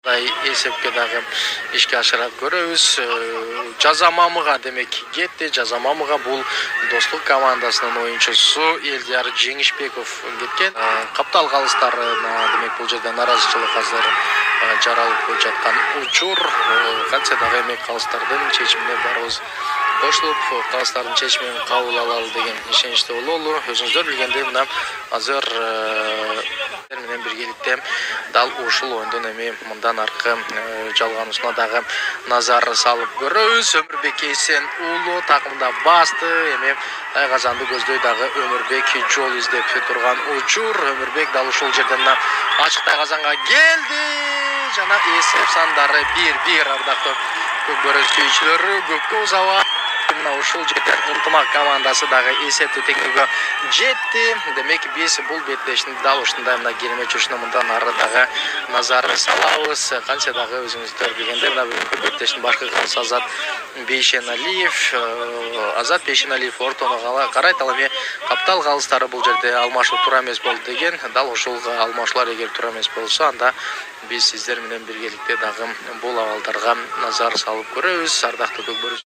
Esepke dagы ишке ашырат көрөбүз. Жазамамыга демек кетти. Жазамамыга бул Достук командасынын оюнчусу Элдияр Жеңишбеков кеткен. Каптал калыстарына демек бул жерде наразычылык азыр жаралып жаткан учур. Кантсе дагы эмек калыстардын чечимине барыбыз кошулуп, калыстардын чечимин кабыл алалы деген ишеничте бололу. Өзүңүздөр билгендей мына азыр менен биргеликте дал ушул оюндун эми мындан аркы жалгануусуна дагы назар салып көрөбүз. Өмүрбек Эсен уулу такымда басты, эми Тайгазанды көздөй дагы Өмүрбек жол издеп турган учур. Өмүрбек дал ушул жерден ачык Тайгазанга келди жана эсеп сандары 1-1 ардактуу көкбөрөз сүйүүчүлөрү көпкө узабай мына ушул жерде ынтымак командасы дагы эсепти теңүүгө жетти. Демек биз бул беттешти дал ушундай мына керемет жүрүшүнө мындан ары дагы назар салабыз. Кантсе дагы өзүңүздөр билгендей мына бүгүнкү беттештин башкы калысы Азат Бейшеналиев ортоно карайт. Ал эми каптал калыстары бул жерде алмашуу туура эмес болду деген. Дал ушул алмашуулар эгер туура эмес болсо, анда биз сиздер менен биргеликте дагы бул абалдарга назар салып көрөбүз. Ардактуу көкбөрөз